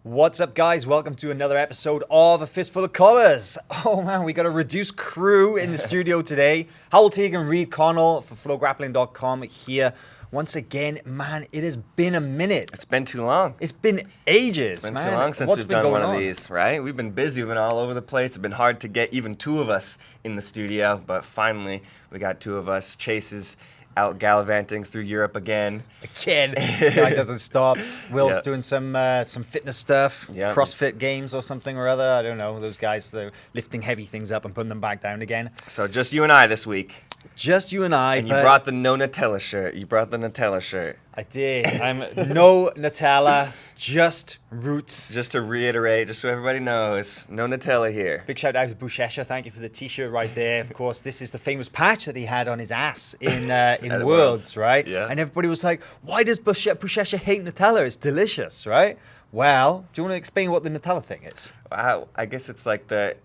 What's up, guys? Welcome to another episode of A Fistful of Collars. Oh man, we got a reduced crew in the studio today. Howell Teague and Reed Connell for FloGrappling.com here. Once again, man, it has been a minute. It's been too long. It's been ages, It's been man. too long since we've done one of these, right? We've been busy. We've been all over the place. It's been hard to get even two of us in the studio, but finally we got two of us. Chase is out gallivanting through Europe again. Again, the guy doesn't stop. Will's Yep. doing some fitness stuff, Yep. CrossFit games or something or other. I don't know. Those guys, they're lifting heavy things up and putting them back down again. So just you and I this week. Just you and I. And you brought the no Nutella shirt. You brought the Nutella shirt. I did. I'm no Nutella, just roots. Just to reiterate, just so everybody knows, no Nutella here. Big shout out to Bushesha. Thank you for the t-shirt right there. Of course, this is the famous patch that he had on his ass in Worlds, right? Yeah. And everybody was like, why does Bushesha hate Nutella? It's delicious, right? Well, do you want to explain what the Nutella thing is? I guess it's like I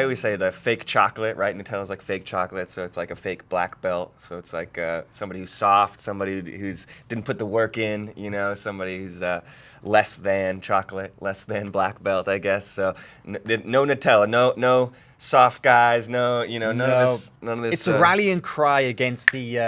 always say the fake chocolate, right? Nutella's like fake chocolate, so it's like a fake black belt. So it's like somebody who's soft, somebody who's didn't put the work in, somebody who's less than chocolate, less than black belt, I guess. So no Nutella, no soft guys, none of this. It's a rallying cry against the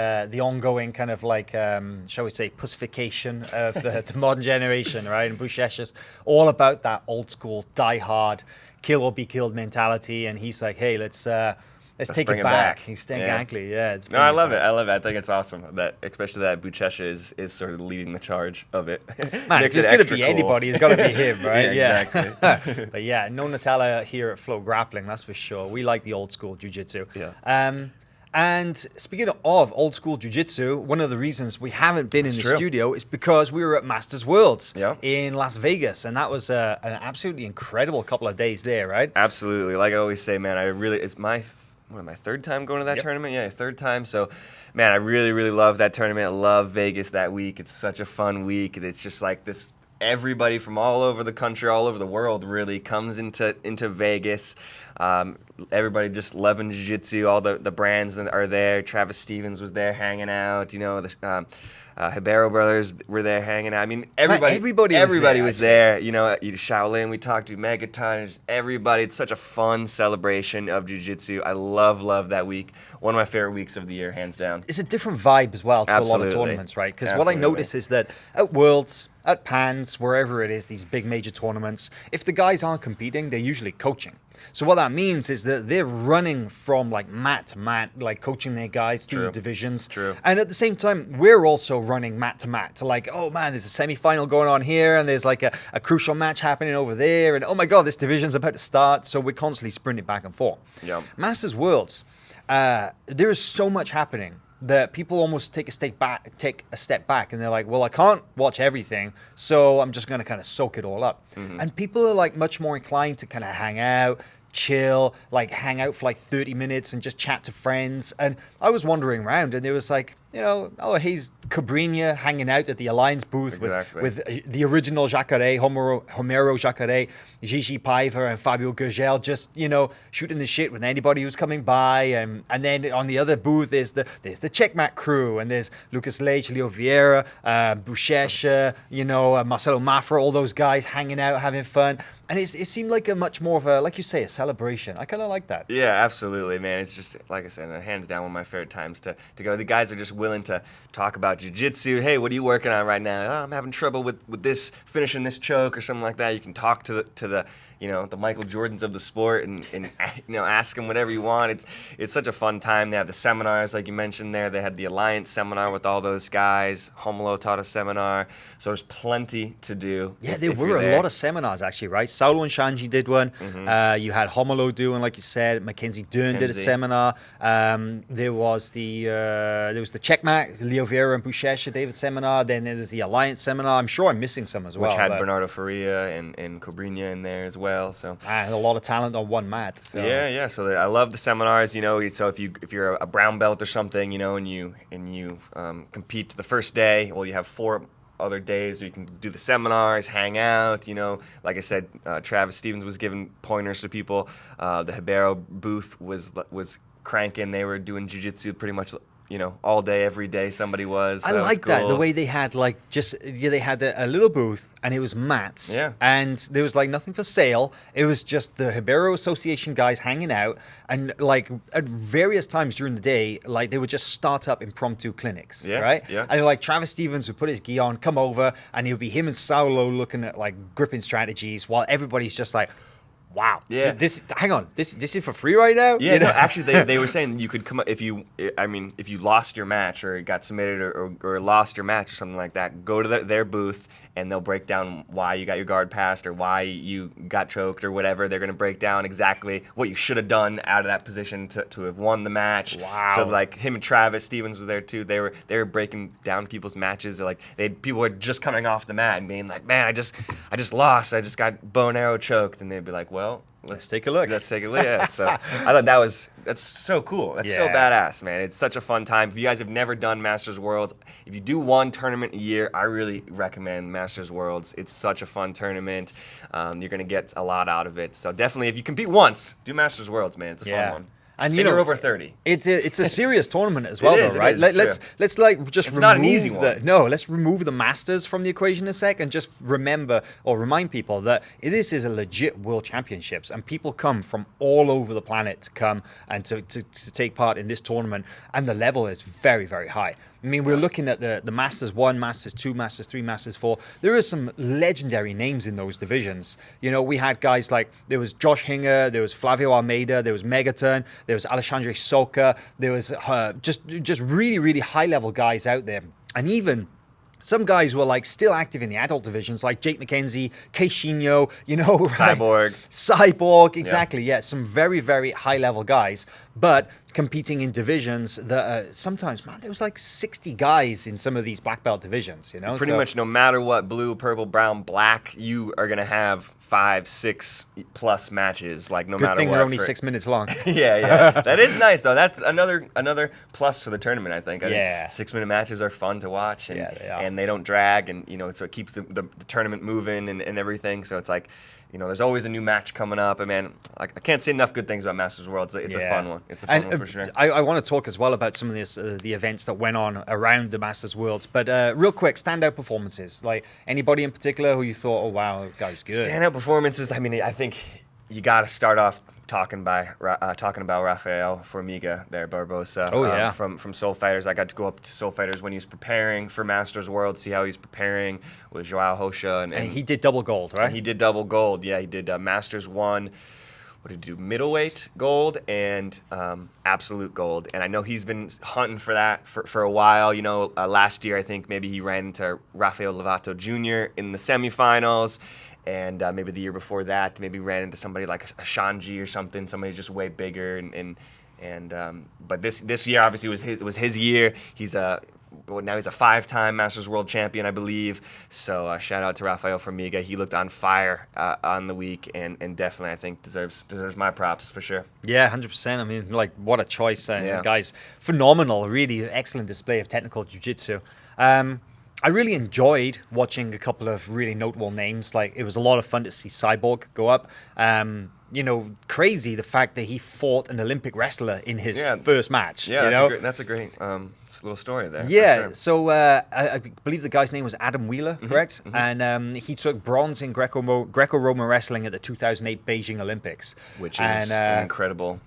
ongoing kind of like, shall we say, pussification of the modern generation, right? And Bushesha's all about that old school, die hard, kill or be killed mentality. And he's like, hey, let's take bring it it back. back. He's exactly, yeah. No, I love it. I think it's awesome that, especially that Buchecha is sort of leading the charge of it. Man, if there's going to be anybody, it's got to be him, right? Yeah, exactly. But yeah, no Nutella here at FloGrappling, that's for sure. We like the old school jiu-jitsu. Yeah. And speaking of old school jiu-jitsu, one of the reasons we haven't been in the true. studio is because we were at Masters Worlds Yeah. in Las Vegas, and that was an absolutely incredible couple of days there, right? Absolutely. Like I always say, man, it's my third time going to that tournament? Yeah, third time. So, man, I really, really love that tournament. I love Vegas that week. It's such a fun week. It's just like this. Everybody from all over the country, all over the world, really comes into Vegas. Everybody just loving jiu-jitsu. All the brands are there. Travis Stevens was there hanging out. The Hibero brothers were there hanging out. I mean, everybody was there. Shaolin, we talked to Megaton, just everybody. It's such a fun celebration of jiu-jitsu. I love that week. One of my favorite weeks of the year, hands down. It's a different vibe as well to a lot of tournaments, right? Because what I notice is that at Worlds, at Pans, wherever it is, these big major tournaments, if the guys aren't competing, they're usually coaching. So what that means is that they're running from like mat to mat, like coaching their guys through the divisions. True. And at the same time, we're also running mat to mat to like, oh man, there's a semi-final going on here, and there's like a crucial match happening over there, and oh my God, this division's about to start. So we're constantly sprinting back and forth. Yep. Masters Worlds, there is so much happening that people almost take a step back, and they're like, well, I can't watch everything, so I'm just going to kind of soak it all up. Mm-hmm. And people are like much more inclined to kind of hang out, chill, like hang out for like 30 minutes and just chat to friends. And I was wandering around, and there was like, he's Cabrinha hanging out at the Alliance booth with the original Jacare, Homero Jacare, Gigi Paiva, and Fabio Gurgel, just, shooting the shit with anybody who's coming by. And then on the other booth, there's the Checkmat crew, and there's Lucas Leite, Leo Vieira, Buchecha, Marcelo Mafra, all those guys hanging out, having fun. And it seemed like a much more of a, like you say, a celebration. I kind of like that. Yeah, absolutely, man. It's just, like I said, hands down one of my favorite times to go. The guys are just willing to talk about jiu-jitsu. Hey, what are you working on right now? Oh, I'm having trouble with this, finishing this choke or something like that. You can talk to the Michael Jordans of the sport and ask them whatever you want. It's such a fun time. They have the seminars, like you mentioned there. They had the Alliance seminar with all those guys. Homolo taught a seminar. So there's plenty to do. Yeah, there were a lot of seminars, actually, right? Saulo and Shanji did one. Mm-hmm. You had Homolo doing, like you said. Mackenzie Dern did a seminar. There was the Checkmat, Leo Vieira and Buchecha David seminar. Then there was the Alliance seminar. I'm sure I'm missing some as well. Which had Bernardo Faria and Cabrinha in there as well. So a lot of talent on one mat. So. Yeah. So I love the seminars. So if you're a brown belt or something, and you compete the first day, well, you have 4 other days where you can do the seminars, hang out. Like I said, Travis Stevens was giving pointers to people. The Hibero booth was cranking. They were doing jiu-jitsu pretty much all day, every day somebody was. I That was like that, the cool. way they had they had a little booth and it was mats. Yeah. And there was like nothing for sale. It was just the Hibero Association guys hanging out, and like at various times during the day, like they would just start up impromptu clinics. Yeah, Right? yeah. And like Travis Stevens would put his gi on, come over, and it would be him and Saulo looking at like gripping strategies while everybody's just like, wow. Yeah. Hang on. This is for free right now? Yeah, You know? no, actually, they were saying you could come up if you lost your match or got submitted or lost your match or something like that. Go to their booth and they'll break down why you got your guard passed or why you got choked or whatever. They're going to break down exactly what you should have done out of that position to have won the match. Wow. So like him and Travis Stevens were there too. They were breaking down people's matches. Like people were just coming off the mat and being like, man, I just lost. I just got bow and arrow choked, and they'd be like, well. Let's take a look. Let's take a look. Yeah. So I thought that's so cool. That's so Yeah. badass, man. It's such a fun time. If you guys have never done Masters Worlds, if you do one tournament a year, I really recommend Masters Worlds. It's such a fun tournament. You're gonna get a lot out of it. So definitely, if you compete once, do Masters Worlds, man. It's a fun one. And you're over 30. It's a serious tournament as well, It is, though, it right? is, it's Let's like just It's remove not an easy one. let's remove the Masters from the equation a sec and just remember or remind people that this is a legit World Championships, and people come from all over the planet to come and to take part in this tournament, and the level is very, very high. I mean, we're looking at the Masters 1, Masters 2, Masters 3, Masters 4. There are some legendary names in those divisions. We had guys like, there was Josh Hinger, there was Flavio Almeida, there was Megaton, there was Alexandre Soka, there was just really, really high-level guys out there. And even some guys were like still active in the adult divisions, like Jake McKenzie, Keishinho, right? Cyborg, exactly. Yeah, some very, very high-level guys, but competing in divisions that sometimes, man, there was like 60 guys in some of these black belt divisions. Pretty much no matter what, blue, purple, brown, black, you are gonna have 5, 6 plus matches. Like no matter what. Good thing they're only 6 minutes long. yeah. That is nice though. That's another plus for the tournament, I think. Yeah. 6-minute matches are fun to watch, and Yeah, they are. and they don't drag, and so it keeps the tournament moving and everything. So it's like, there's always a new match coming up, and man, I can't say enough good things about Masters World. It's a fun one. It's a fun one for sure. I want to talk as well about some of this, the events that went on around the Masters Worlds. But real quick, standout performances. Like anybody in particular who you thought, oh wow, that guy was good. Standout performances. I mean, I think you got to start off talking about Rafael Formiga there, Barbosa. Oh yeah. From Soul Fighters. I got to go up to Soul Fighters when he was preparing for Masters World, see how he's preparing with Joao Rocha, and he did double gold, right? He did double gold. Yeah, he did Masters 1. What did he do? Middleweight gold and absolute gold. And I know he's been hunting for that for a while. Last year I think maybe he ran into Rafael Lovato Jr. in the semifinals. And maybe the year before that, maybe ran into somebody like a Shanji or something, somebody just way bigger. But this year obviously was his year. Now he's a 5-time Masters World Champion, I believe. So shout out to Rafael Formiga. He looked on fire on the week, and definitely I think deserves my props for sure. Yeah, 100%. I mean, like what a choice! Yeah. Guys, phenomenal, really excellent display of technical jiu-jitsu. I really enjoyed watching a couple of really notable names. Like, it was a lot of fun to see Cyborg go up. Crazy the fact that he fought an Olympic wrestler in his first match. Yeah, that's a great little story there. Yeah, sure. so I believe the guy's name was Adam Wheeler, correct? Mm-hmm. And he took bronze in Greco-Roman wrestling at the 2008 Beijing Olympics. Which is an incredible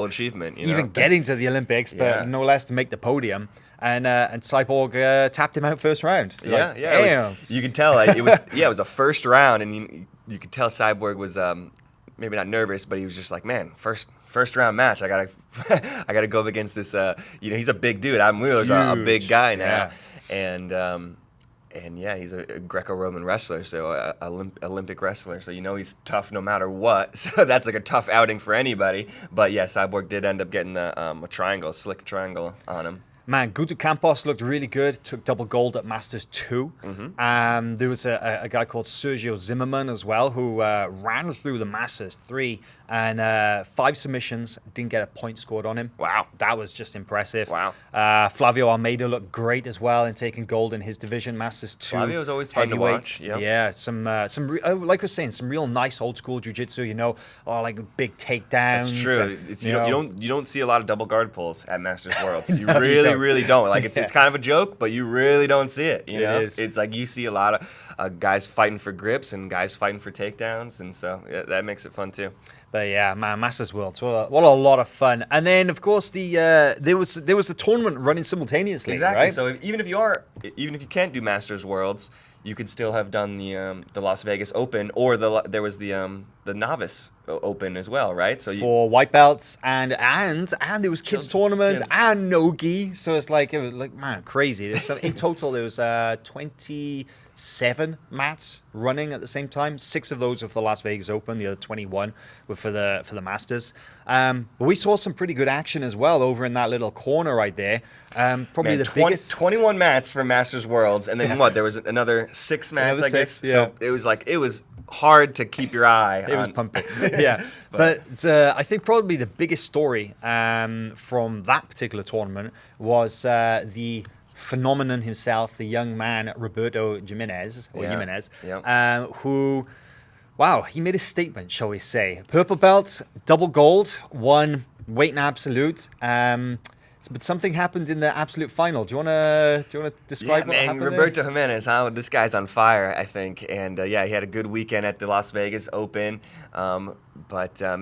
achievement. Even getting to the Olympics, but no less to make the podium. And Cyborg tapped him out first round. Damn. You can tell it was the first round, and you could tell Cyborg was maybe not nervous, but he was just like, man, first round match. I gotta go up against this. He's a big dude. Adam Wheeler's a big guy now, and he's a Greco-Roman wrestler, so Olympic wrestler. So he's tough no matter what. So that's like a tough outing for anybody. But yeah, Cyborg did end up getting a slick triangle on him. Man, Guto Campos looked really good. Took double gold at Masters 2. Mm-hmm. There was a guy called Sergio Zimmerman as well who ran through the Masters 3 and 5 submissions. Didn't get a point scored on him. Wow. That was just impressive. Wow. Flavio Almeida looked great as well in taking gold in his division, Masters 2. Flavio's always fun to watch. Yep. Yeah, like we're saying, some real nice old school jiu-jitsu, like big takedowns. That's true. You don't see a lot of double guard pulls at Masters Worlds. You you really don't. Like it's kind of a joke, but you really don't see it. You know, is. It's like you see a lot of guys fighting for grips and guys fighting for takedowns, and so that makes it fun too. But yeah, man, Masters Worlds, what a lot of fun. And then of course there was the tournament running simultaneously. Exactly. Right? So even if you can't do Masters Worlds, you could still have done the Las Vegas Open, or there was the Novice Open as well, right? So for white belts and there was kids tournament and no-gi. So it was like man, crazy. In total there was 27 mats running at the same time. 6 of those were for the Las Vegas Open. The other 21 were for the Masters. But we saw some pretty good action as well over in that little corner right there. Probably the biggest 21 mats for Masters Worlds, and then what? There was another 6 mats, I guess. Yeah. So it was hard to keep your eye. It was pumping. Yeah, but I think probably the biggest story from that particular tournament was the phenomenon himself, the young man Roberto Jimenez, who, wow, he made a statement, shall we say? Purple belt, double gold, won weight in absolute. But something happened in the absolute final. Do you wanna describe what happened Roberto there? Jimenez, this guy's on fire, I think, and he had a good weekend at the Las Vegas Open. But I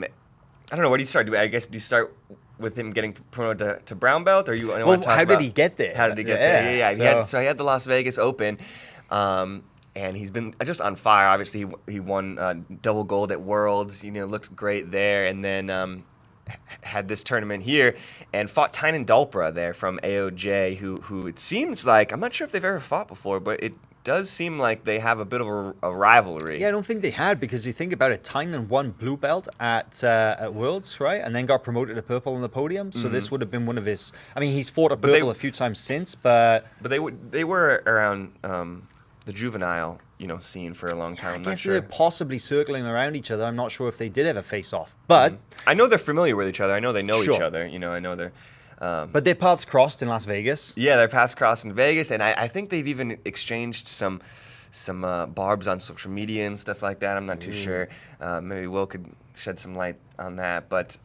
don't know. Where do you start? I guess do you start with him getting promoted to brown belt, or you? How did he get there? How did he get there? Yeah. So he had the Las Vegas Open. And he's been just on fire. Obviously, he won double gold at Worlds. Looked great there, and then had this tournament here and fought Tynan Dalpra there from AOJ, who it seems like, I'm not sure if they've ever fought before, but it does seem like they have a bit of a rivalry. Yeah, I don't think they had, because you think about it, Tynan won blue belt at Worlds, right? And then got promoted to purple on the podium. So this would have been one of his. I mean, he's fought a purple a few times since, but they were around the juvenile scene for a long time. I guess they're possibly circling around each other. I'm not sure if they did ever face off, but I know they're familiar with each other. I know they know each other. I know they're. But their paths crossed in Las Vegas. Yeah, their paths crossed in Vegas, and I think they've even exchanged some barbs on social media and stuff like that. I'm not too sure. Maybe Will could shed some light on that, but.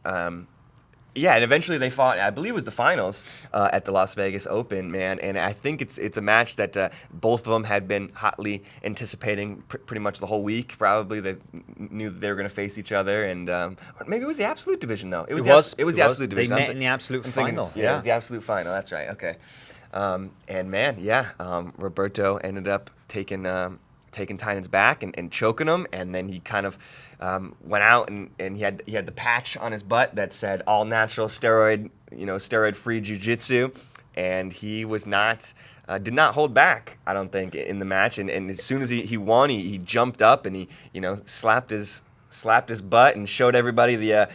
Yeah, and eventually they fought, I believe it was the finals at the Las Vegas Open, man. And I think it's a match that both of them had been hotly anticipating pretty much the whole week. Probably they knew that they were going to face each other. And or maybe it was the absolute division, though. It was the absolute division. They met in the absolute final. Yeah, it was the absolute final. That's right. Okay. And man, Roberto ended up taking Tynan's back and choking him, and then he kind of went out and he had the patch on his butt that said all natural steroid free jiu-jitsu, and he was not did not hold back, I don't think, in the match, and as soon as he won, he jumped up and he slapped his butt and showed everybody it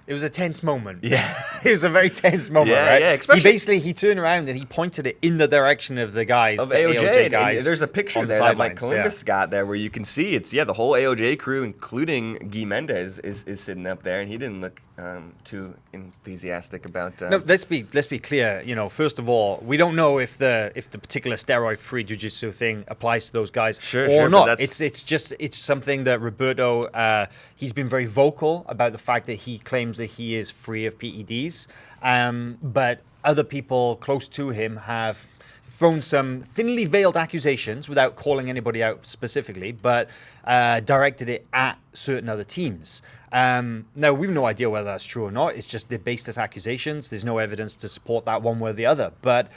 was a tense moment. Yeah. It was a very tense moment, right? Yeah, especially he turned around and he pointed it in the direction of the guys, of the AOJ guys. And there's a picture there that Mike Columbus got there where you can see it's the whole AOJ crew, including Guy Mendez, is sitting up there, and he didn't look too enthusiastic about. No, let's be clear. First of all, we don't know if the particular steroid-free jiu-jitsu thing applies to those guys or not. It's something that Roberto he's been very vocal about the fact that he claims that he is free of PEDs, but other people close to him have thrown some thinly veiled accusations without calling anybody out specifically, but directed it at certain other teams. Now, we've no idea whether that's true or not. It's just they're based as accusations. There's no evidence to support that one way or the other. But,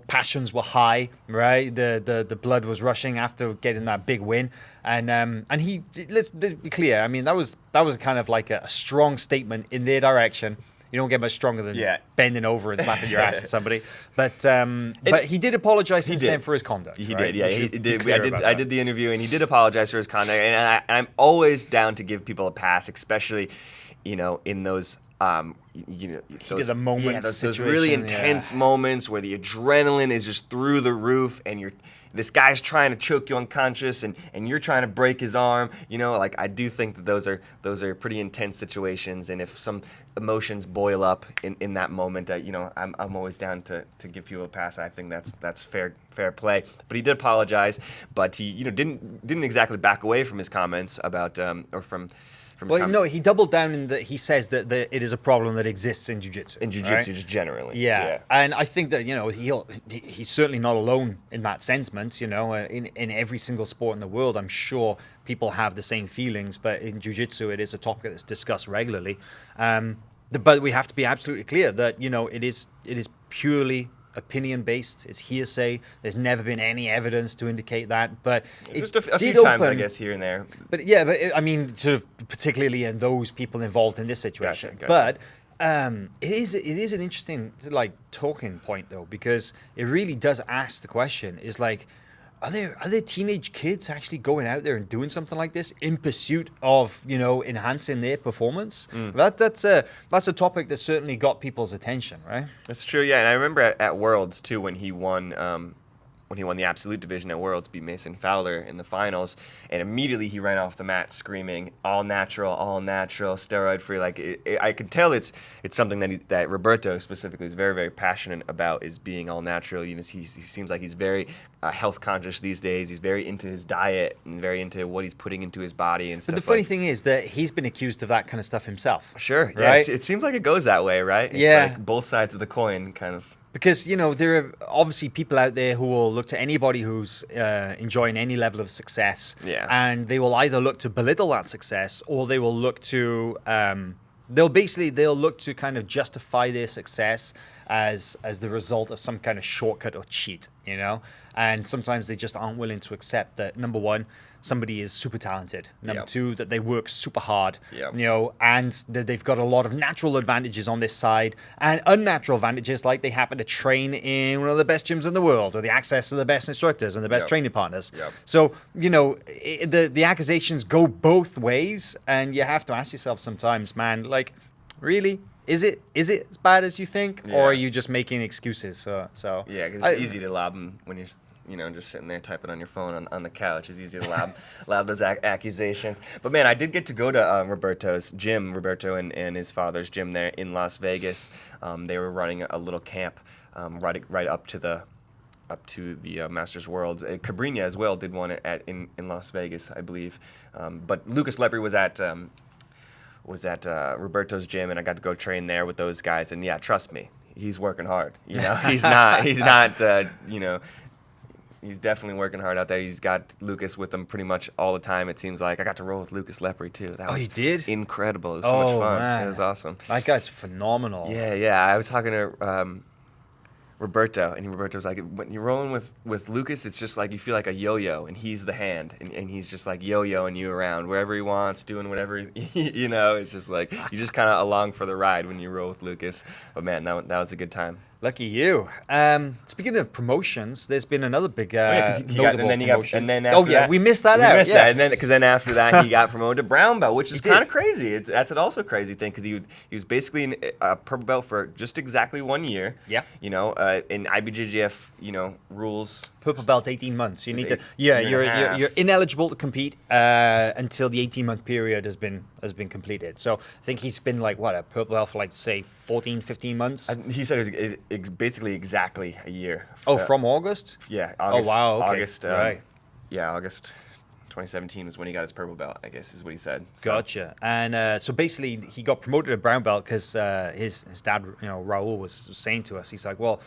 passions were high, right? The blood was rushing after getting that big win. And let's be clear. I mean, that was kind of like a strong statement in their direction. You don't get much stronger than bending over and slapping your ass at somebody. But he did apologize since then for his conduct. He did, yeah. He did. I did the interview, and he did apologize for his conduct. And I'm always down to give people a pass, especially, in those. Those really intense moments where the adrenaline is just through the roof, and this guy's trying to choke you unconscious, and you're trying to break his arm. I do think that those are pretty intense situations, and if some emotions boil up in that moment, I'm always down to give people a pass. I think that's fair play. But he did apologize, but he didn't exactly back away from his comments about or from from his Well, no, he doubled down in that he says that it is a problem that exists in jiu-jitsu. in jiu-jitsu right? just generally. Yeah. And I think that, you know, he's certainly not alone in that sentiment, you know. In every single sport in the world, I'm sure people have the same feelings, but in jiu-jitsu, it is a topic that's discussed regularly. But we have to be absolutely clear that, you know, it is purely opinion-based. It's hearsay. There's never been any evidence to indicate that. But just a few times, I guess, here and there. But yeah, I mean, sort of particularly in those people involved in this situation. Gotcha. But it is an interesting like talking point though, because it really does ask the question: is like, are there teenage kids actually going out there and doing something like this in pursuit of, you know, enhancing their performance? That's a topic that certainly got people's attention, right? That's true, yeah. And I remember at Worlds too, when he won the absolute division at Worlds, beat Mason Fowler in the finals, and immediately he ran off the mat screaming, all natural, steroid free. Like I could tell it's something that Roberto specifically is very, very passionate about, is being all natural. You know, he seems like he's very health conscious these days. He's very into his diet and very into what he's putting into his body and stuff. But the funny thing is that he's been accused of that kind of stuff himself. Sure, right? Yeah, it seems like it goes that way, right? It's yeah, like both sides of the coin, kind of. Because, you know, there are obviously people out there who will look to anybody who's enjoying any level of success, and they will either look to belittle that success, or they will look to they'll look to kind of justify their success as the result of some kind of shortcut or cheat, you know. And sometimes they just aren't willing to accept that, number one, somebody is super talented. Number two, that they work super hard, you know, and that they've got a lot of natural advantages on this side and unnatural advantages, like they happen to train in one of the best gyms in the world, or the access to the best instructors and the best training partners. So, you know, the accusations go both ways, and you have to ask yourself sometimes, man, like, really? Is it as bad as you think, or are you just making excuses? So yeah, because it's easy to lob them when you're, you know, just sitting there typing on your phone on the couch. It's easy to lob those accusations. But man, I did get to go to Roberto's gym, Roberto and his father's gym there in Las Vegas. They were running a little camp right up to the Masters Worlds. Cabrinha as well did one in Las Vegas, I believe. But Lucas Lepre was at Roberto's gym, and I got to go train there with those guys. And yeah, trust me, he's working hard. You know, he's not. You know, he's definitely working hard out there. He's got Lucas with him pretty much all the time, it seems like. I got to roll with Lucas Lepre too. That was you did? incredible. It was so much fun. Man. It was awesome. That guy's phenomenal. Yeah. I was talking to Roberto, and Roberto was like, when you're rolling with Lucas, it's just like you feel like a yo-yo, and he's the hand, and he's just like yo-yoing you around wherever he wants, doing whatever, you know. It's just like you just kind of along for the ride when you roll with Lucas. But man, that was a good time. Lucky you. Speaking of promotions, there's been another big notable promotion. We missed that out. We missed that, and then after that, he got promoted to brown belt, which is kind of crazy. That's an also crazy thing, because he was basically a purple belt for just exactly 1 year. Yeah. You know, in IBJJF, you know, rules. Purple belt, 18 months. You need to. Yeah, you're ineligible to compete until the 18-month period has been completed. So I think he's been like a purple belt for say 14, 15 months. He said it was basically exactly a year. From August? Yeah. August, oh wow. Okay. August. Right. Yeah, August 2017 was when he got his purple belt, I guess is what he said. So. Gotcha. And so basically, he got promoted to brown belt because his dad, you know, Raul, was saying to us, he's like, well,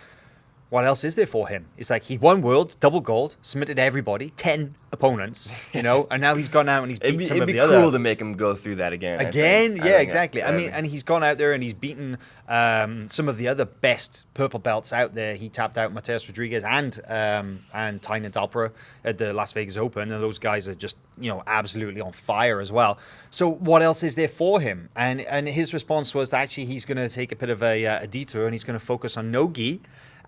what else is there for him? It's like he won Worlds, double gold, submitted everybody, 10 opponents, you know, and now he's gone out and he's beaten some of the other. It'd be cool to make him go through that again. Yeah, exactly. I mean, and he's gone out there and he's beaten some of the other best purple belts out there. He tapped out Mateus Rodriguez and Tynan Dalpera at the Las Vegas Open, and those guys are just, you know, absolutely on fire as well. So what else is there for him? And his response was that actually he's going to take a bit of a detour, and he's going to focus on no-gi.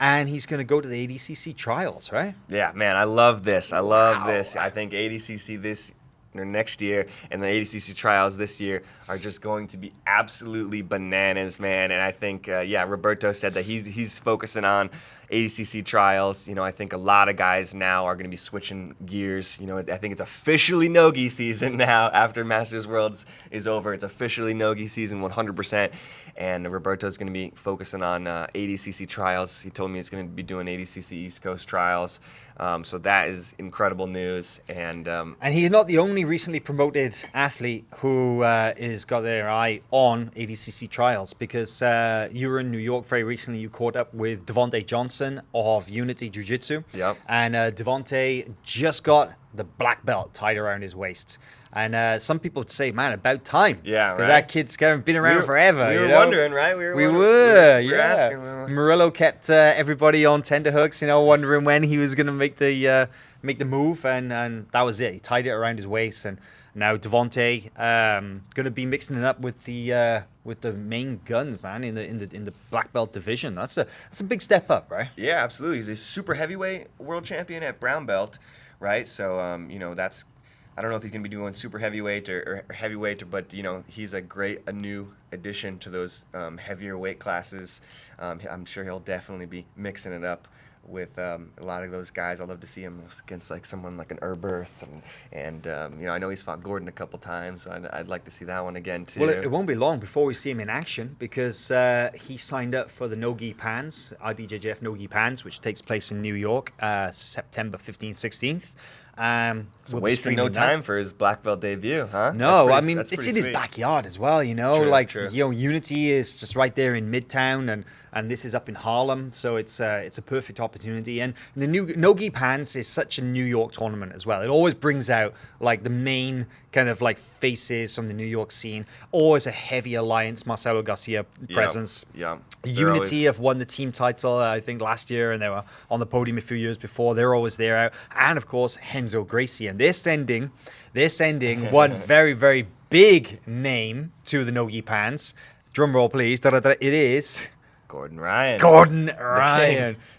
And he's going to go to the ADCC Trials, right? Yeah, man, I love this. I love this. I think ADCC next year and the ADCC Trials this year are just going to be absolutely bananas, man. And I think, Roberto said that he's focusing on, ADCC Trials. You know, I think a lot of guys now are going to be switching gears. You know, I think it's officially no-gi season now after Masters Worlds is over. It's officially no-gi season 100%. And Roberto's going to be focusing on ADCC Trials. He told me he's going to be doing ADCC East Coast Trials. So that is incredible news. And he's not the only recently promoted athlete who is got their eye on ADCC Trials, because you were in New York very recently. You caught up with Devontae Johnson of Unity Jiu-Jitsu. Yep. And Devontae just got the black belt tied around his waist. And some people would say, man, about time. Yeah, because right. that kid's kind of been around forever. We were you know? wondering, right? We were asking. Murillo kept everybody on tenterhooks, you know, wondering when he was going to make the move, and that was it. He tied it around his waist, and now Devontae going to be mixing it up with the main guns, man, in the black belt division. That's a big step up, right? Yeah, absolutely. He's a super heavyweight world champion at brown belt, right? So you know, that's, I don't know if he's going to be doing super heavyweight or heavyweight, but, you know, he's a new addition to those heavier weight classes. I'm sure he'll definitely be mixing it up with a lot of those guys. I'd love to see him against like someone like an Herberth, and you know, I know he's fought Gordon a couple times, so I'd like to see that one again too. Well, it won't be long before we see him in action, because he signed up for the No-Gi Pans, IBJJF No-Gi Pans, which takes place in New York, September 15th, 16th. We'll wasting no time for his black belt debut, huh? No, I mean, it's in his backyard as well, you know. True. You know, Unity is just right there in Midtown, and this is up in Harlem, so it's a perfect opportunity. And the new No-Gi Pans is such a New York tournament as well. It always brings out like the main kind of like faces from the New York scene. Always a heavy Alliance Marcelo Garcia presence. Yeah. Unity have won the team title, I think, last year, and they were on the podium a few years before. They're always there out. And of course, Renzo Gracie. And they're sending one very, very big name to the No-Gi Pans. Drum roll, please. It is Gordon Ryan.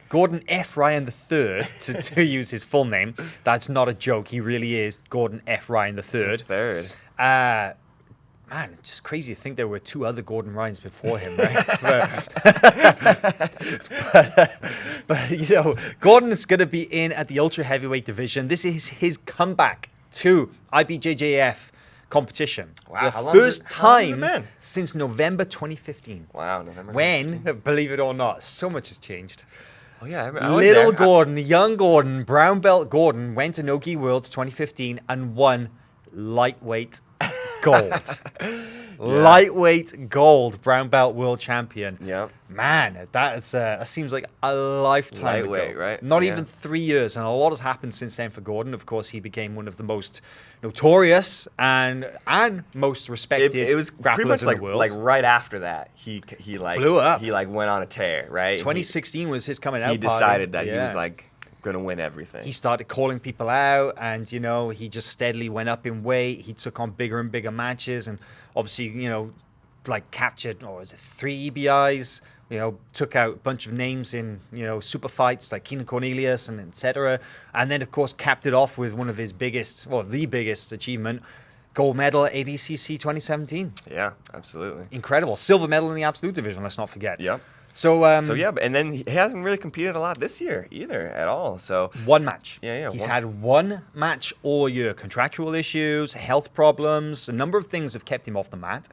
Gordon F. Ryan III, to use his full name. That's not a joke. He really is Gordon F. Ryan III. Third. Man, just crazy to think there were two other Gordon Ryans before him, right? but you know, Gordon is going to be in at the ultra heavyweight division. This is his comeback to IBJJF competition. Wow, the first time been? since November 2015. Wow, November. When, believe it or not, so much has changed. Oh yeah, I was there. Gordon, young Gordon, brown belt Gordon went to No-Gi Worlds 2015 and won lightweight gold. Lightweight gold, brown belt world champion. Yeah. Man, that seems like a lifetime Lightweight, ago. right? Not Yeah. even 3 years, and a lot has happened since then for Gordon. Of course, he became one of the most notorious and most respected It was pretty grapplers much in like the world. like right after that he like Blew up. He like went on a tear, right? 2016 was his coming out He party. decided that he Yeah. was like gonna win everything. He started calling people out, and you know, he just steadily went up in weight. He took on bigger and bigger matches, and obviously, you know, like captured, or was it 3 EBIs? You know, took out a bunch of names in, you know, super fights like Keenan Cornelius and etc. And then, of course, capped it off with one of his biggest, well, the biggest achievement, gold medal at ADCC 2017. Yeah, absolutely. Incredible. Silver medal in the absolute division, let's not forget. Yep. So yeah, and then he hasn't really competed a lot this year either at all. So one match. Yeah. He's had one match all year. Contractual issues, health problems, a number of things have kept him off the mat.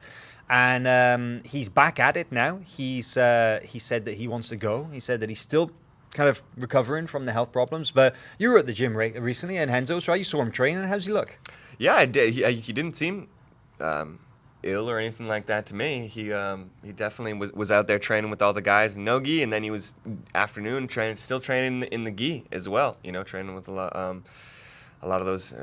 And he's back at it now. He said that he wants to go. He said that he's still kind of recovering from the health problems. But you were at the gym recently in Renzo's, right? You saw him training. How's he look? Yeah, I did. He didn't seem ill or anything like that to me. He definitely was out there training with all the guys in no-gi, and then he was afternoon still training in the gi as well. You know, training with a lot of those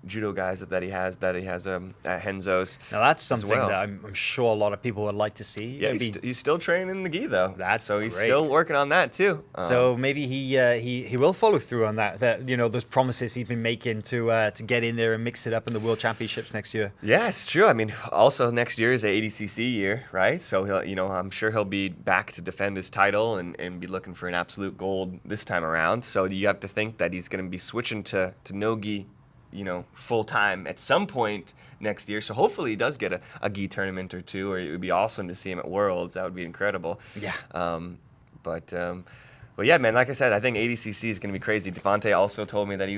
judo guys that he has at Renzo's. Now that's something well. that I'm sure a lot of people would like to see. Yeah, he's still training in the gi though. That's so he's great. still working on that too. So maybe he will follow through on that. That, you know, those promises he's been making to get in there and mix it up in the World Championships next year. Yeah, it's true. I mean, also next year is the ADCC year, right? So he'll, you know, I'm sure he'll be back to defend his title and be looking for an absolute gold this time around. So you have to think that he's going to be switching to no-gi, you know, full time at some point next year. So hopefully he does get a gi tournament or two, or it would be awesome to see him at Worlds. That would be incredible. Yeah. But yeah, man, like I said, I think ADCC is going to be crazy. Devontae also told me that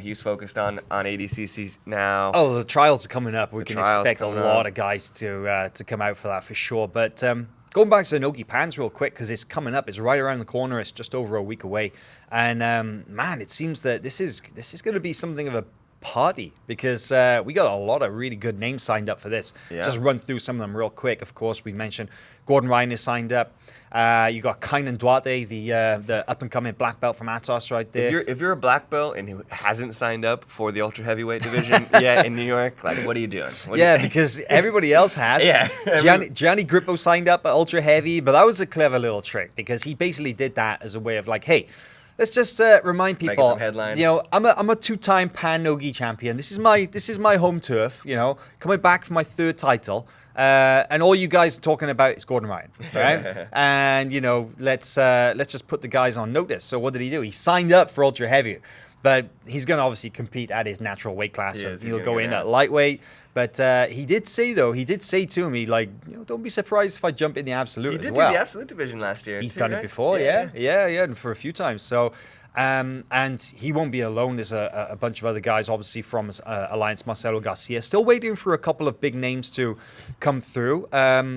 he's focused on ADCC now. Oh, the trials are coming up. We can expect a coming lot up. of guys to come out for that for sure. But going back to the No-Gi Pans real quick, because it's coming up. It's right around the corner. It's just over a week away. And man, it seems that this is going to be something of a party, because we got a lot of really good names signed up for this. Yeah. Just run through some of them real quick. Of course, we mentioned Gordon Ryan is signed up. You got Kainan Duarte, the up and coming black belt from Atos right there. If you're a black belt and who hasn't signed up for the ultra heavyweight division yet in New York, like, what are you doing? Because everybody else has. Yeah. Gianni Grippo signed up at ultra heavy, but that was a clever little trick, because he basically did that as a way of like, hey, let's just remind people. Making some headlines. You know, I'm a two-time Pan No-Gi champion. This is my home turf. You know, coming back for my third title. And all you guys are talking about is Gordon Ryan, right? And you know, let's just put the guys on notice. So what did he do? He signed up for ultra heavy, but he's going to obviously compete at his natural weight class. He'll go in at lightweight. But he did say to me, like, you know, don't be surprised if I jump in the absolute as well. He did do the absolute division last year. He's done it before, yeah, and for a few times. So. And he won't be alone. There's a bunch of other guys, obviously, from Alliance. Marcelo Garcia, still waiting for a couple of big names to come through.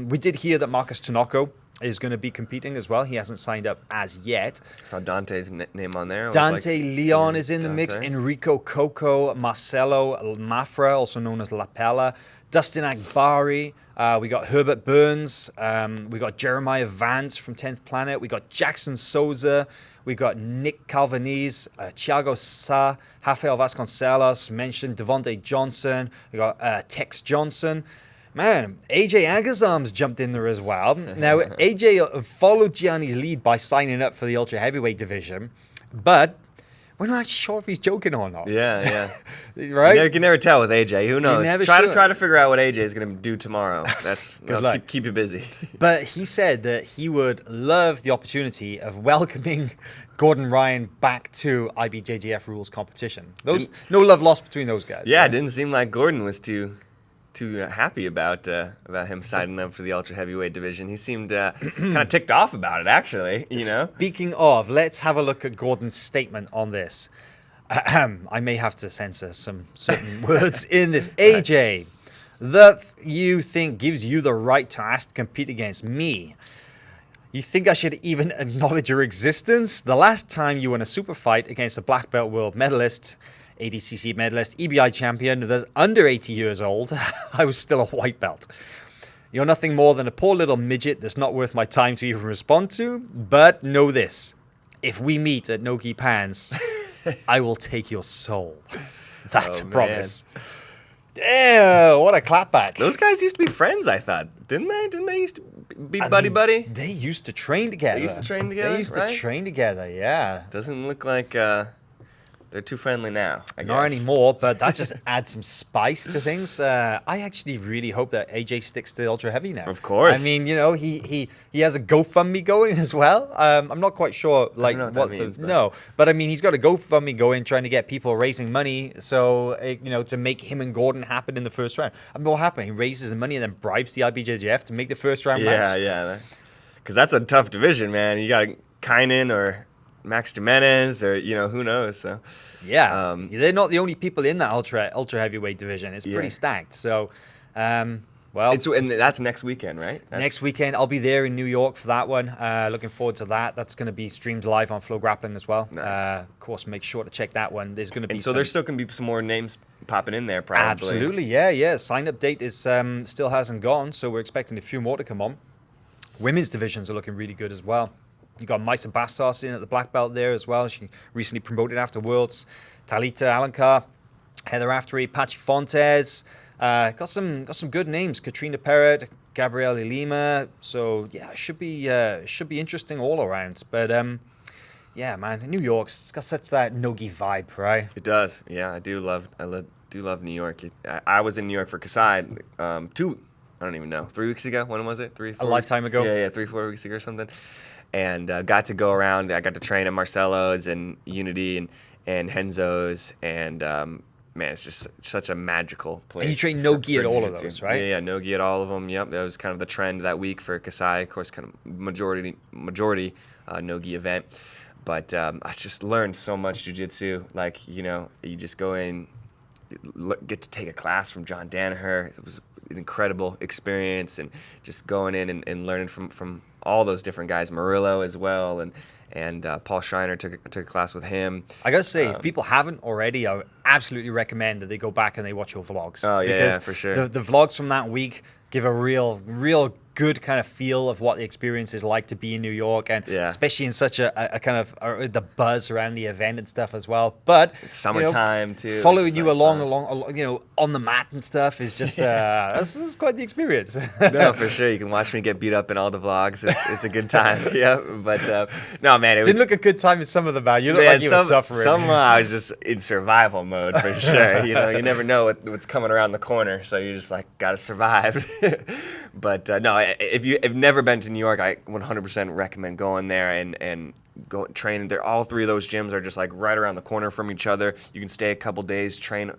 We did hear that Marcus Tanoko is going to be competing as well. He hasn't signed up as yet. Saw Dante's name on there. Dante Leon is in the mix. Enrico Coco, Marcelo Mafra, also known as La Pella, Dustin Akbari. We got Herbert Burns. We got Jeremiah Vance from 10th Planet. We got Jackson Souza. We got Nick Calvanese, Thiago Sa, Rafael Vasconcelos, mentioned Devontae Johnson. We got Tex Johnson. Man, AJ Agazarm's jumped in there as well. Now, AJ followed Gianni's lead by signing up for the ultra heavyweight division, but we're not actually sure if he's joking or not. Yeah. Right? You can never tell with AJ. Who knows? Try sure. to figure out what AJ is going to do tomorrow. That's Good luck. Keep you busy. But he said that he would love the opportunity of welcoming Gordon Ryan back to IBJJF rules competition. No love lost between those guys. Yeah, right? It didn't seem like Gordon was too happy about him signing up for the ultra heavyweight division. He seemed kind of ticked off about it, actually. You know. Speaking of, let's have a look at Gordon's statement on this. I may have to censor some certain words in this. AJ, that you think gives you the right to ask to compete against me. You think I should even acknowledge your existence? The last time you won a super fight against a black belt world medalist, ADCC medalist, EBI champion that's under 80 years old, I was still a white belt. You're nothing more than a poor little midget that's not worth my time to even respond to. But know this, if we meet at No-Gi Pans, I will take your soul. That's a promise. Damn, what a clapback. Those guys used to be friends, I thought. Didn't they used to be buddy-buddy? They used to train together. They used to train together, yeah. Doesn't look like they're too friendly now, I guess. Not anymore, but that just adds some spice to things. I actually really hope that AJ sticks to the ultra heavy now. Of course. I mean, you know, he has a GoFundMe going as well. I'm not quite sure, like, I don't know what that means, but I mean, he's got a GoFundMe going, trying to get people raising money, so you know, to make him and Gordon happen in the first round. I mean, what happened? He raises the money and then bribes the IBJJF to make the first round match. Yeah. Because that's a tough division, man. You got Kainan or Max Jimenez, or you know, who knows. So yeah, they're not the only people in that ultra heavyweight division. It's pretty stacked. So, well, and that's next weekend, right? Next weekend, I'll be there in New York for that one. Looking forward to that. That's going to be streamed live on FloGrappling as well. Nice. Of course, make sure to check that one. There's going to be there's still going to be some more names popping in there, probably. Absolutely, yeah. Sign up date is still hasn't gone, so we're expecting a few more to come on. Women's divisions are looking really good as well. You got Maisa Bastos in at the black belt there as well. She recently promoted after Worlds. Talita Alencar, Heather Aftery, Pachi Fontes. Got some good names. Katrina Perret, Gabrielle Lima. So yeah, it should be interesting all around. But yeah, man, New York's got such that no-gi vibe, right? It does. Yeah, I do love New York. I was in New York for Kasai I don't even know, 3 weeks ago. When was it? 3, 4 A lifetime ago. Yeah, 3-4 weeks ago or something. And got to go around. I got to train at Marcelo's and Unity and Henzo's, and man, it's just such a magical place. And you train no-gi at all of those, right? Yeah, no-gi at all of them. Yep, that was kind of the trend that week for Kasai. Of course, kind of majority no-gi event. But I just learned so much jiu-jitsu. Like, you know, you just go in, get to take a class from John Danaher. It was an incredible experience, and just going in and learning from all those different guys, Murillo as well, and Paul Schreiner took a class with him. I gotta say, if people haven't already, I would absolutely recommend that they go back and they watch your vlogs. Oh yeah, because for sure. The vlogs from that week give a real good kind of feel of what the experience is like to be in New York, and especially in such a kind of the buzz around the event and stuff as well. But it's summertime too. Following you along, you know, on the mat and stuff is just that's quite the experience. No, for sure. You can watch me get beat up in all the vlogs. It's a good time. Yeah, but no, man, it didn't look a good time in some of them. You look like you were suffering. Some I was just in survival mode for sure. You know, you never know what's coming around the corner, so you're just like gotta survive. But no, if you've never been to New York, I 100% recommend going there and go training there. All three of those gyms are just like right around the corner from each other. You can stay a couple days, train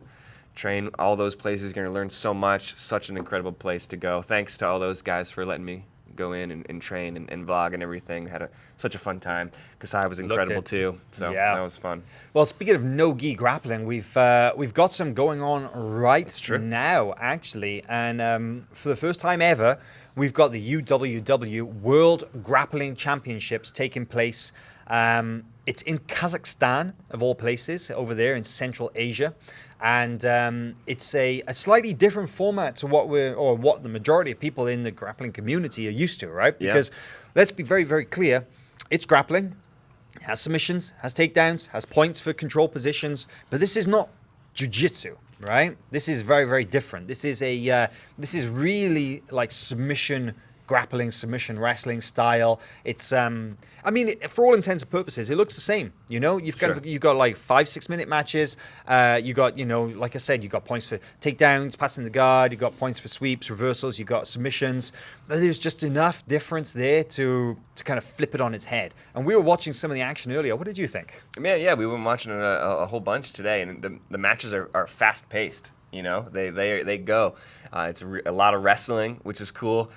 all those places. You're gonna learn so much. Such an incredible place to go. Thanks to all those guys for letting me go in and train and vlog and everything. Had such a fun time. Kasai was incredible too, so that was fun. Well, speaking of no-gi grappling, we've got some going on right now, actually, and for the first time ever, we've got the UWW World Grappling Championships taking place. It's in Kazakhstan, of all places, over there in Central Asia. And it's a slightly different format to what the majority of people in the grappling community are used to, right? Because let's be very, very clear, it's grappling, has submissions, has takedowns, has points for control positions, but this is not jiu-jitsu, right? This is very, very different. This is really like submission grappling, submission wrestling style. It's I mean, for all intents and purposes, it looks the same. You know, you've got like 5-6 minute matches. You got, you know, like I said, you got points for takedowns, passing the guard. You got points for sweeps, reversals. You got submissions. But there's just enough difference there to kind of flip it on its head. And we were watching some of the action earlier. What did you think? Man, yeah, we were watching a whole bunch today, and the matches are fast paced. You know, they go. It's a lot of wrestling, which is cool.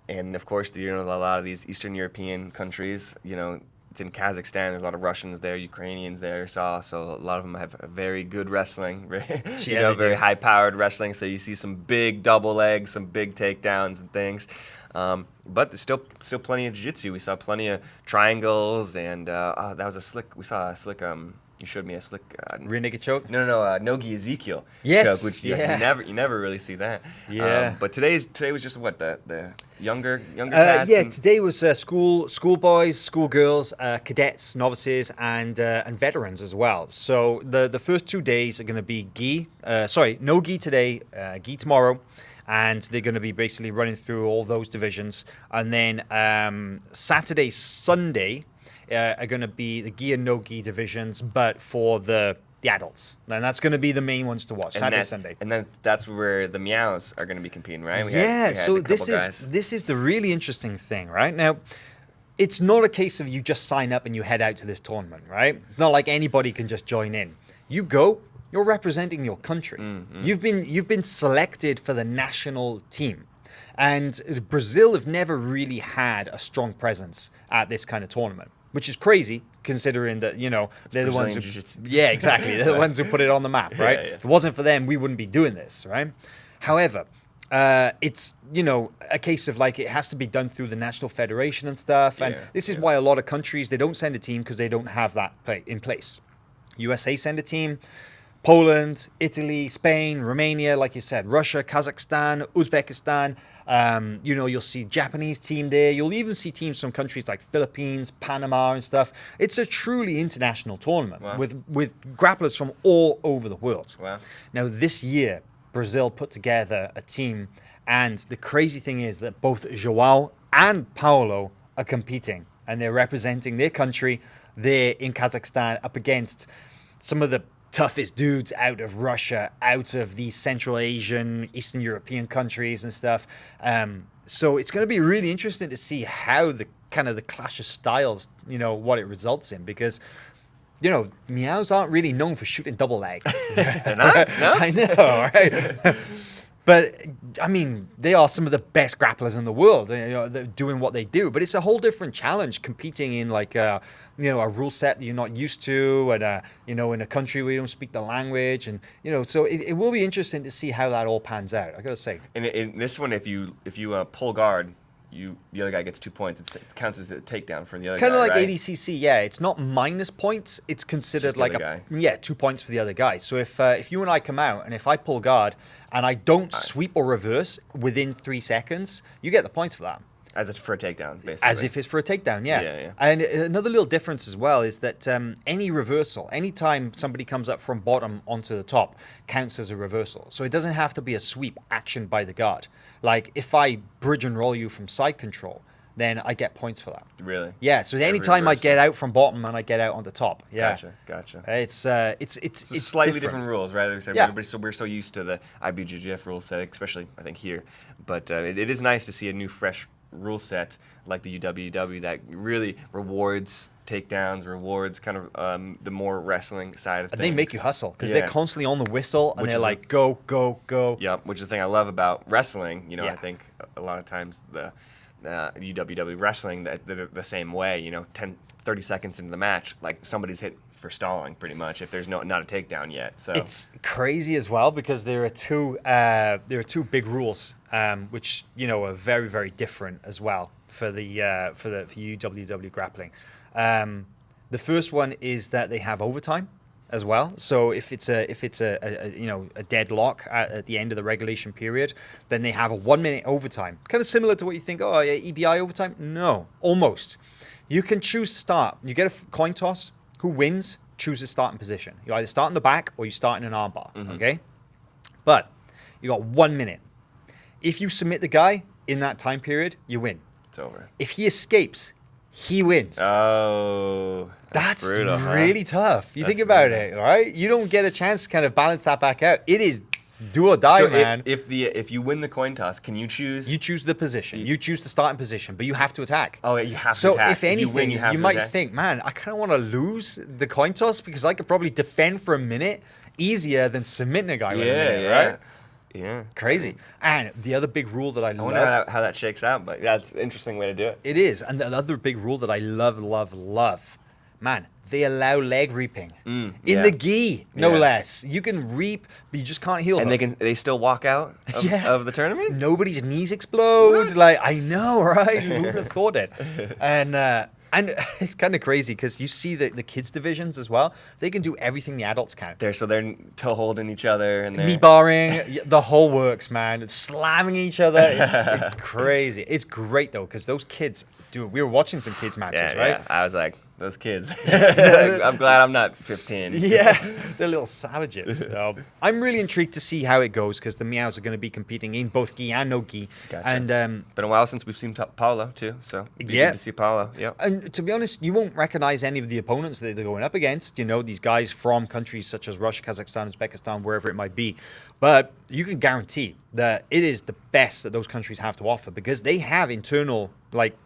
And of course, you know, a lot of these Eastern European countries, you know, it's in Kazakhstan. There's a lot of Russians there, Ukrainians there. So a lot of them have very good wrestling, very high-powered wrestling. So you see some big double legs, some big takedowns and things. But there's still plenty of jiu-jitsu. We saw plenty of triangles, and that was a slick. We saw a slick. You showed me a slick rear naked choke. No, no-gi Ezekiel. Yes, choke, which you never really see that. Yeah. But today was just what the younger cats. Yeah, today was schoolboys, schoolgirls, cadets, novices, and veterans as well. So the first 2 days are going to be no-gi today, gi tomorrow. And they're going to be basically running through all those divisions. And then Saturday, Sunday are going to be the gi and no-gi divisions, but for the adults. And that's going to be the main ones to watch, Saturday, Sunday. And then that's where the Miyaos are going to be competing, right? We so this is the really interesting thing, right? Now, it's not a case of you just sign up and you head out to this tournament, right? It's not like anybody can just join in. You go. You're representing your country. Mm-hmm. You've been selected for the national team. And Brazil have never really had a strong presence at this kind of tournament, which is crazy considering that, you know, they're the ones who exactly. They're the ones who put it on the map, right? If it wasn't for them, we wouldn't be doing this, right? However, it's, you know, a case of like it has to be done through the national federation and stuff. And this is why a lot of countries, they don't send a team because they don't have that in place. USA send a team. Poland, Italy, Spain, Romania, like you said, Russia, Kazakhstan, Uzbekistan. You know, you'll see Japanese team there. You'll even see teams from countries like Philippines, Panama and stuff. It's a truly international tournament with grapplers from all over the world. Wow. Now, this year, Brazil put together a team. And the crazy thing is that both João and Paulo are competing. And they're representing their country there in Kazakhstan up against some of the toughest dudes out of Russia, out of these Central Asian, Eastern European countries and stuff. So it's going to be really interesting to see how the clash of styles, you know, what it results in, because, you know, Miyaos aren't really known for shooting double legs. They're not? No? I know, right? But I mean, they are some of the best grapplers in the world. You know, they're doing what they do. But it's a whole different challenge competing in like a rule set that you're not used to, and in a country where you don't speak the language, and so it will be interesting to see how that all pans out. I gotta say. And in this one, if you pull guard, the other guy gets 2 points. It counts as a takedown for the other guy. Kind of like right? ADCC, yeah. It's not minus points. It's considered It's just the like 2 points for the other guy. So if you and I come out and if I pull guard and I don't sweep or reverse within 3 seconds, you get the points for that. As if for a takedown, basically. As if it's for a takedown, yeah. Yeah. And another little difference as well is that any reversal, anytime somebody comes up from bottom onto the top, counts as a reversal. So it doesn't have to be a sweep action by the guard. Like if I bridge and roll you from side control, then I get points for that. Really? Yeah. So anytime I get out from bottom and I get out on the top, yeah. Gotcha. It's slightly different rules, right? Yeah. We're so used to the IBJJF rule set, especially I think here. But it is nice to see a new, fresh rule set like the UWW that really rewards takedowns, rewards kind of the more wrestling side of things. They make you hustle because they're constantly on the whistle and they're like, go, go, go. Yep, which is the thing I love about wrestling. Yeah. I think a lot of times the UWW wrestling, they're the same way. 30 seconds into the match, like somebody's hit for stalling pretty much if there's not a takedown yet. So it's crazy as well because there are two big rules which are very, very different as well for UWW grappling. The first one is that they have overtime as well. So if it's a deadlock at the end of the regulation period, then they have a 1 minute overtime. Kind of similar to what you think, EBI overtime? No, almost. You can choose to start. You get a coin toss. Who wins chooses starting position. You either start in the back or you start in an armbar. Okay, but you got 1 minute. If you submit the guy in that time period, you win. It's over. If he escapes, he wins. Oh, that's brutal, really tough. You think about it, right? You don't get a chance to kind of balance that back out. It is do or die, man. If you win the coin toss, can you choose? You choose the position. You choose the starting position, but you have to attack. Oh, yeah, you have to so attack. If anything, you might attack. think, man, I kind of want to lose the coin toss because I could probably defend for a minute easier than submitting a guy with a minute, right? Yeah. Crazy. And the other big rule that I love... I wonder how that shakes out, but that's an interesting way to do it. It is. And the other big rule that I love, man, they allow leg reaping. In the gi, no less. You can reap, but you just can't heel and hook. they still walk out of the tournament? Nobody's knees explode. Like, I know, right? Who would have thought it? And it's kind of crazy because you see the kids divisions as well. They can do everything the adults can. They're toe holding each other and knee barring, the whole works, man. It's slamming each other. It's crazy. It's great though because those kids, dude. We were watching some kids matches, right? Yeah. I was like, those kids. I'm glad I'm not 15. Yeah, they're little savages. So I'm really intrigued to see how it goes because the Miyaos are going to be competing in both gi and no gi. Gotcha. And been a while since we've seen Paolo too, so it'd be good to see Paolo. Yeah. And to be honest, you won't recognize any of the opponents that they're going up against. These guys from countries such as Russia, Kazakhstan, Uzbekistan, wherever it might be. But you can guarantee that it is the best that those countries have to offer because they have internal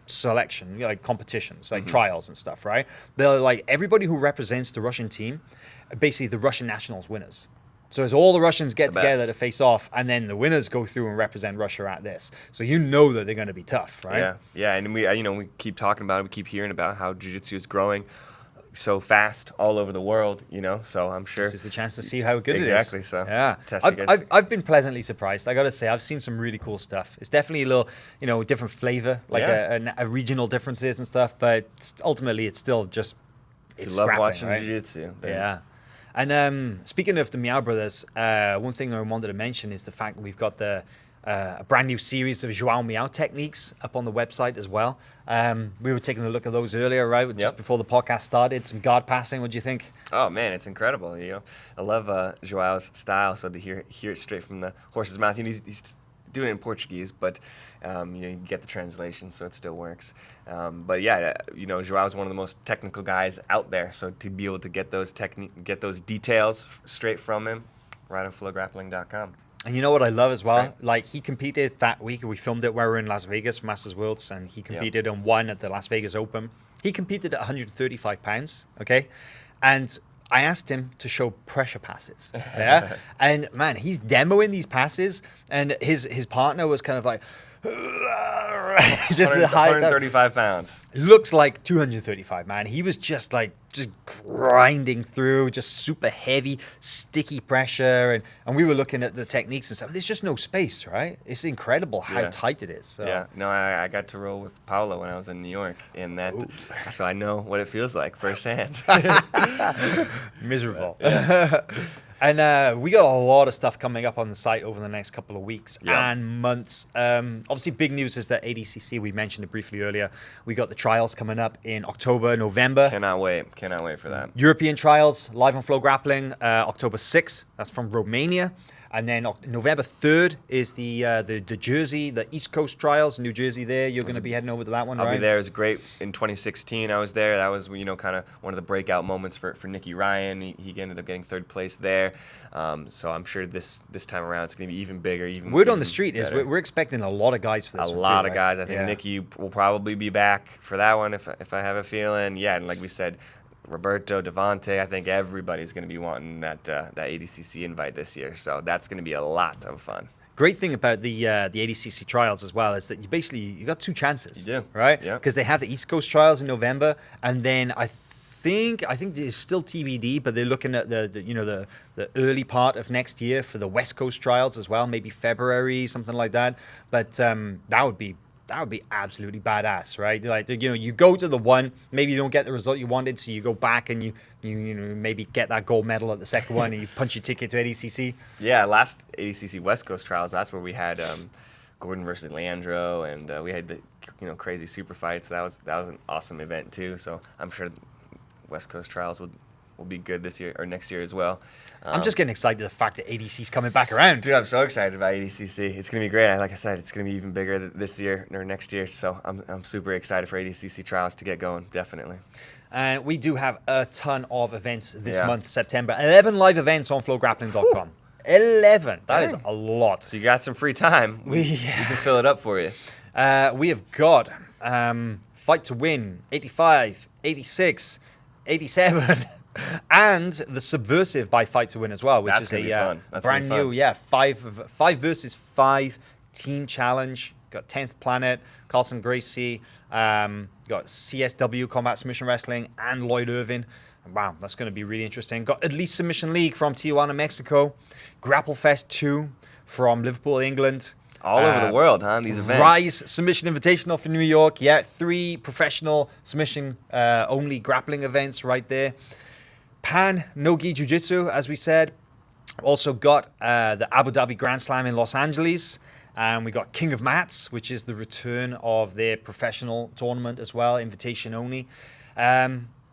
selection, like competitions, like trials and stuff, right? They're like everybody who represents the Russian team, basically the Russian nationals winners. So as all the Russians get together to face off, and then the winners go through and represent Russia at this. So that they're going to be tough, right? Yeah, and we keep talking about it, we keep hearing about how Jiu-Jitsu is growing so fast all over the world, so I'm sure this is the chance to see how good it is. Exactly. So yeah, I've been pleasantly surprised. I got to say, I've seen some really cool stuff. It's definitely a little, different flavor, like a regional differences and stuff. But ultimately, it's still just it's love watching right? Jiu-Jitsu. Yeah. And speaking of the Miyao brothers, one thing I wanted to mention is the fact that we've got a brand new series of João Miyao techniques up on the website as well. We were taking a look at those earlier, right? Just before the podcast started. Some guard passing. What do you think? Oh man, it's incredible. I love Joao's style. So to hear it straight from the horse's mouth, he's doing it in Portuguese, but you get the translation, so it still works. But yeah, Joao's one of the most technical guys out there. So to be able to get those details straight from him, right on FloGrappling.com. And you know what I love as well? Like, he competed that week. We filmed it where we were in Las Vegas for Masters Worlds, and he competed and won at the Las Vegas Open. He competed at 135 pounds, okay? And I asked him to show pressure passes. Yeah. And man, he's demoing these passes, and his partner was kind of like, just the height. 135 pounds. Looks like 235, man. He was just grinding through, just super heavy, sticky pressure. And we were looking at the techniques and stuff. There's just no space, right? It's incredible how tight it is. So. Yeah, no, I got to roll with Paolo when I was in New York, so I know what it feels like firsthand. Miserable. And we got a lot of stuff coming up on the site over the next couple of weeks and months. Obviously, big news is that ADCC, we mentioned it briefly earlier. We got the trials coming up in October, November. Cannot wait for that. European trials, live on FloGrappling, October 6th. That's from Romania. And then November 3rd is the Jersey, the East Coast trials, New Jersey there. You're going to be heading over to that one, right? I'll be there. It was great. In 2016, I was there. That was, kind of one of the breakout moments for Nicky Ryan. He ended up getting 3rd place there. So I'm sure this time around it's going to be even bigger. Word on the street is we're expecting a lot of guys for this one. A lot of guys. I think Nicky will probably be back for that one if I have a feeling. Yeah, and like we said, Roberto, Devontae, I think everybody's going to be wanting that ADCC invite this year. So that's going to be a lot of fun. Great thing about the ADCC trials as well is that you got 2 chances. You do, right? Yeah. Because they have the East Coast trials in November, and then I think it's still TBD, but they're looking at the early part of next year for the West Coast trials as well, maybe February, something like that. But that would be absolutely badass, right? Like, you go to the one, maybe you don't get the result you wanted, so you go back and you maybe get that gold medal at the second one, and you punch your ticket to ADCC. Yeah, last ADCC West Coast trials, that's where we had Gordon versus Leandro, and we had the crazy super fights. That was an awesome event too. So I'm sure West Coast trials will be good this year or next year as well. I'm just getting excited the fact that ADC's coming back around. Dude, I'm so excited about ADCC. It's going to be great. Like I said, it's going to be even bigger this year or next year. So I'm super excited for ADCC trials to get going, definitely. And we do have a ton of events this month, September. 11 live events on FloGrappling.com. 11. That is a lot. So you got some free time. We can fill it up for you. We have got Fight to Win, 85, 86, 87. And the Subversive by Fight to Win as well, which is a brand new, 5 versus 5 team challenge. Got 10th Planet, Carlson Gracie, got CSW, Combat Submission Wrestling, and Lloyd Irvin. Wow, that's going to be really interesting. Got Elite Submission League from Tijuana, Mexico. Grapple Fest 2 from Liverpool, England. All over the world, huh? These events. Rise Submission Invitational for New York. 3 professional submission only grappling events right there. Pan No-Gi Jiu-Jitsu, as we said. Also got the Abu Dhabi Grand Slam in Los Angeles. And we got King of Mats, which is the return of their professional tournament as well, invitation only.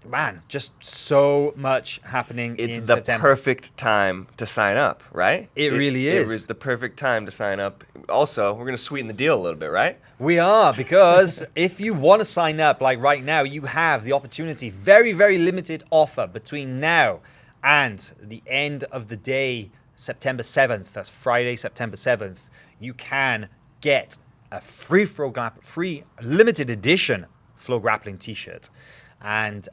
Man, just so much happening in September. It's the perfect time to sign up, right? It really is. It was the perfect time to sign up. Also, we're going to sweeten the deal a little bit, right? We are, because if you want to sign up, like right now, you have the opportunity, very, very limited offer between now and the end of the day, September 7th. That's Friday, September 7th. You can get a free limited edition FloGrappling t-shirt. And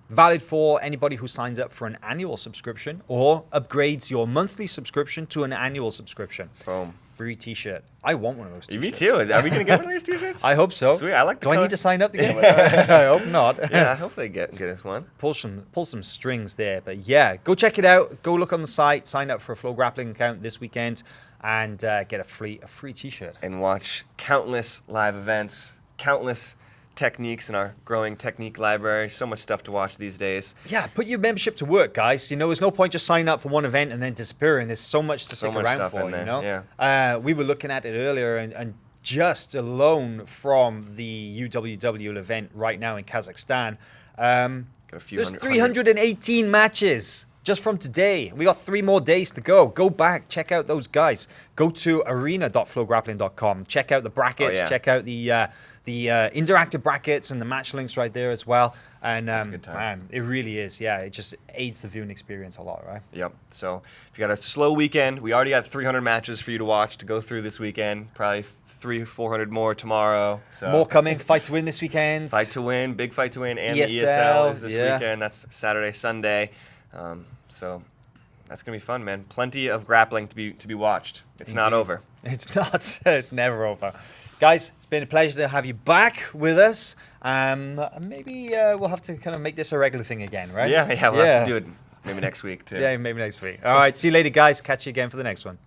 valid for anybody who signs up for an annual subscription or upgrades your monthly subscription to an annual subscription. Boom. Free t-shirt. I want one of those t-shirts. Me too. Are we going to get one of these t-shirts? I hope so. Sweet. I like the Do color. I need to sign up to get one? I hope not. Yeah, hopefully get us one. Pull some strings there. But yeah, go check it out. Go look on the site. Sign up for a FloGrappling account this weekend and get a free t-shirt. And watch countless live events, countless techniques in our growing technique library. So much stuff to watch these days. Yeah, put your membership to work, guys. There's no point just signing up for one event and then disappearing. There's so much to stick around for, Yeah. We were looking at it earlier, and just alone from the UWW event right now in Kazakhstan, there's 318 matches just from today. We got 3 more days to go. Go back, check out those guys. Go to arena.flograppling.com. Check out the brackets. Check out the interactive brackets and the match links right there as well. And man, it really is. Yeah, it just aids the viewing experience a lot, right? Yep. So if you got a slow weekend, we already got 300 matches for you to watch to go through this weekend. Probably 300-400 more tomorrow. So more coming. Fight to Win this weekend. Fight to Win, big Fight to Win, and ESL, the ESL is this weekend. That's Saturday, Sunday. So that's gonna be fun, man. Plenty of grappling to be watched. It's not over. It's not. It's never over. Guys, it's been a pleasure to have you back with us. Maybe we'll have to kind of make this a regular thing again, right? Yeah, we'll have to do it maybe next week too. Yeah, maybe next week. All right, see you later, guys. Catch you again for the next one.